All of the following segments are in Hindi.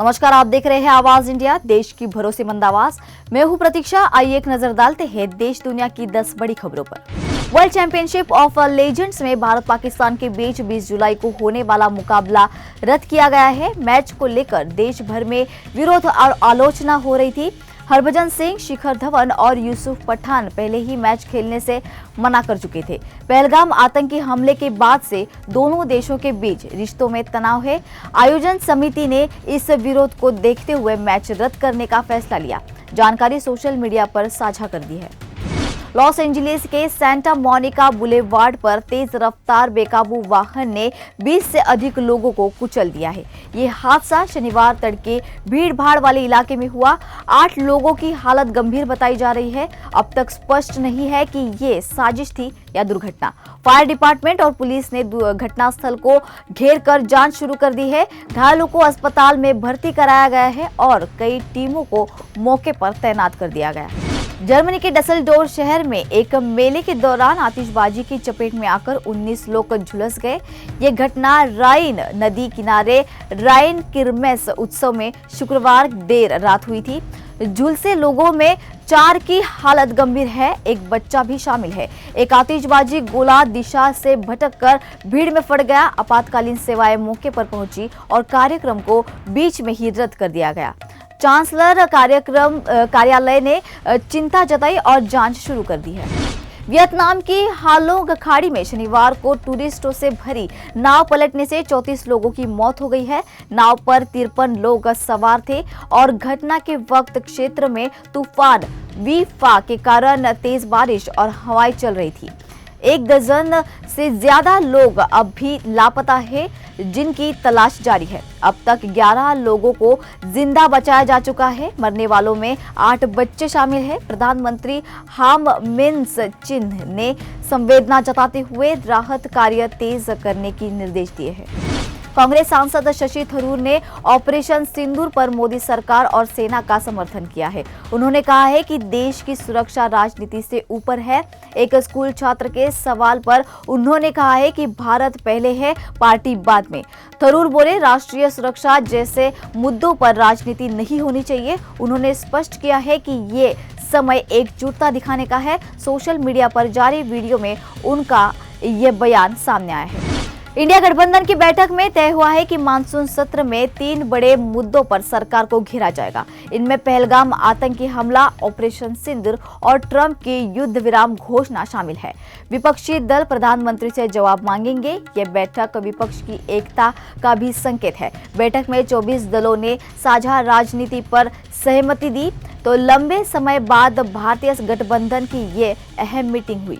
नमस्कार, आप देख रहे हैं आवाज इंडिया, देश की भरोसेमंद आवाज। मैं हूं प्रतीक्षा। आइए एक नजर डालते हैं देश दुनिया की 10 बड़ी खबरों पर। वर्ल्ड चैंपियनशिप ऑफ लेजेंड्स में भारत पाकिस्तान के बीच 20 जुलाई को होने वाला मुकाबला रद्द किया गया है। मैच को लेकर देश भर में विरोध और आलोचना हो रही थी। हरभजन सिंह, शिखर धवन और यूसुफ पठान पहले ही मैच खेलने से मना कर चुके थे। पहलगाम आतंकी हमले के बाद से दोनों देशों के बीच रिश्तों में तनाव है। आयोजन समिति ने इस विरोध को देखते हुए मैच रद्द करने का फैसला लिया। जानकारी सोशल मीडिया पर साझा कर दी है। लॉस एंजलिस के सेंटा मोनिका बुलेवार्ड पर तेज रफ्तार बेकाबू वाहन ने 20 से अधिक लोगों को कुचल दिया है। ये हादसा शनिवार तड़के भीड़ भाड़ वाले इलाके में हुआ। 8 लोगों की हालत गंभीर बताई जा रही है। अब तक स्पष्ट नहीं है कि ये साजिश थी या दुर्घटना। फायर डिपार्टमेंट और पुलिस ने घटनास्थल को घेर कर जांच शुरू कर दी है। घायलों को अस्पताल में भर्ती कराया गया है और कई टीमों को मौके पर तैनात कर दिया गया है। जर्मनी के डसेल्डोर शहर में एक मेले के दौरान आतिशबाजी की चपेट में आकर 19 लोग झुलस गए। ये घटना राइन नदी किनारे राइन किरमेस उत्सव में शुक्रवार देर रात हुई थी। झुलसे लोगों में 4 की हालत गंभीर है, एक बच्चा भी शामिल है। एक आतिशबाजी गोला दिशा से भटककर भीड़ में फट गया। आपातकालीन सेवाएं मौके पर पहुंची और कार्यक्रम को बीच में ही रद्द कर दिया गया। चांसलर कार्यालय ने चिंता जताई और जांच शुरू कर दी है। वियतनाम की हालोंग खाड़ी में शनिवार को टूरिस्टों से भरी नाव पलटने से 34 लोगों की मौत हो गई है। नाव पर 53 लोग सवार थे और घटना के वक्त क्षेत्र में तूफान वीफा के कारण तेज बारिश और हवाएं चल रही थी। 1 दर्जन से ज्यादा लोग अब भी लापता है, जिनकी तलाश जारी है। अब तक 11 लोगों को जिंदा बचाया जा चुका है। मरने वालों में 8 बच्चे शामिल हैं। प्रधानमंत्री हाम मिन्स चिन्ह ने संवेदना जताते हुए राहत कार्य तेज करने की निर्देश दिए हैं। कांग्रेस सांसद शशि थरूर ने ऑपरेशन सिंदूर पर मोदी सरकार और सेना का समर्थन किया है। उन्होंने कहा है कि देश की सुरक्षा राजनीति से ऊपर है। एक स्कूल छात्र के सवाल पर उन्होंने कहा है कि भारत पहले है, पार्टी बाद में। थरूर बोले, राष्ट्रीय सुरक्षा जैसे मुद्दों पर राजनीति नहीं होनी चाहिए। उन्होंने स्पष्ट किया है कि ये समय एकजुटता दिखाने का है। सोशल मीडिया पर जारी वीडियो में उनका ये बयान सामने आया है। इंडिया गठबंधन की बैठक में तय हुआ है कि मानसून सत्र में 3 बड़े मुद्दों पर सरकार को घेरा जाएगा। इनमें पहलगाम आतंकी हमला, ऑपरेशन सिंदूर और ट्रंप की युद्ध विराम घोषणा शामिल है। विपक्षी दल प्रधानमंत्री से जवाब मांगेंगे। यह बैठक विपक्ष की एकता का भी संकेत है। बैठक में 24 दलों ने साझा राजनीति पर सहमति दी। तो लंबे समय बाद भारतीय गठबंधन की ये अहम मीटिंग हुई।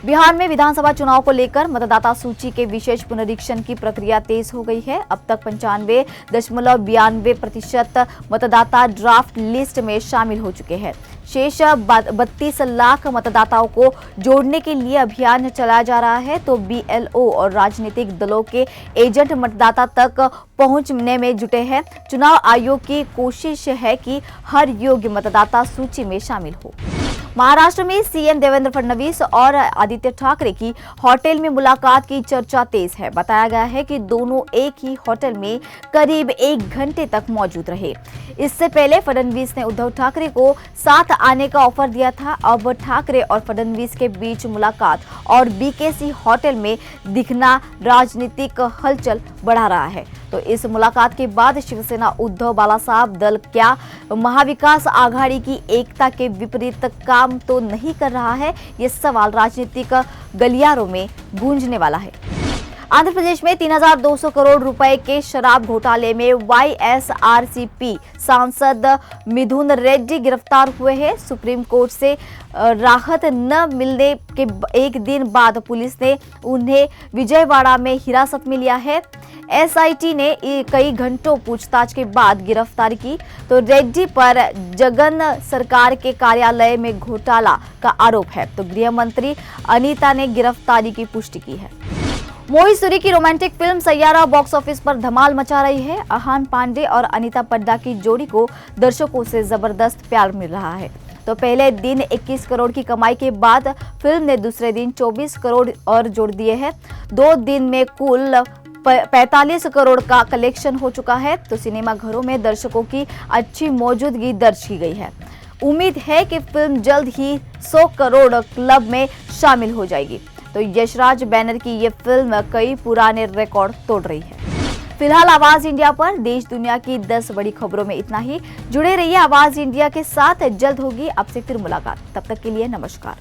बिहार में विधानसभा चुनाव को लेकर मतदाता सूची के विशेष पुनरीक्षण की प्रक्रिया तेज हो गई है। अब तक 95.92% मतदाता ड्राफ्ट लिस्ट में शामिल हो चुके हैं। शेष 32 लाख मतदाताओं को जोड़ने के लिए अभियान चलाया जा रहा है। तो BLO और राजनीतिक दलों के एजेंट मतदाता तक पहुंचने में जुटे हैं। चुनाव आयोग की कोशिश है कि हर योग्य मतदाता सूची में शामिल हो। महाराष्ट्र में सीएम देवेंद्र फडणवीस और आदित्य ठाकरे की होटल में मुलाकात की चर्चा तेज है। बताया गया है कि दोनों एक ही होटल में करीब 1 घंटे तक मौजूद रहे। इससे पहले फडणवीस ने उद्धव ठाकरे को साथ आने का ऑफर दिया था। अब ठाकरे और फडणवीस के बीच मुलाकात और BKC होटल में दिखना राजनीतिक हलचल बढ़ा रहा है। तो इस मुलाकात के बाद शिवसेना उद्धव बालासाहब दल क्या महाविकास आघाड़ी की एकता के विपरीत काम तो नहीं कर रहा है? ये सवाल राजनीतिक गलियारों में गूंजने वाला है। आंध्र प्रदेश में 3200 करोड़ रुपए के शराब घोटाले में YSRCP सांसद मिथुन रेड्डी गिरफ्तार हुए हैं। सुप्रीम कोर्ट से राहत न मिलने के एक दिन बाद पुलिस ने उन्हें विजयवाड़ा में हिरासत में लिया है। SIT ने कई घंटों पूछताछ के बाद गिरफ्तारी की। तो रेड्डी पर जगन सरकार के कार्यालय में घोटाला का आरोप है। तो गृह मंत्री अनीता ने गिरफ्तारी की पुष्टि की है। मोहित सूरी की romantic film Saiyaara box office पर धमाल मचा रही है। अहान पांडे और अनीता पड्डा की जोड़ी को दर्शकों से जबरदस्त प्यार मिल रहा है। तो पहले दिन 21 करोड़ की कमाई के बाद फिल्म ने दूसरे दिन 24 करोड़ और जोड़ दिए हैं। 2 दिन में कुल 45 करोड़ का कलेक्शन हो चुका है, तो सिनेमा घरों में दर्शकों की अच्छी मौजूदगी दर्ज की गई है। उम्मीद है कि फिल्म जल्द ही 100 करोड़ क्लब में शामिल हो जाएगी। तो यशराज बैनर की ये फिल्म कई पुराने रिकॉर्ड तोड़ रही है। फिलहाल आवाज इंडिया पर देश दुनिया की 10 बड़ी खबरों में इतना ही। जुड़े रहिए आवाज इंडिया के साथ, जल्द होगी आपसे फिर मुलाकात। तब तक के लिए नमस्कार।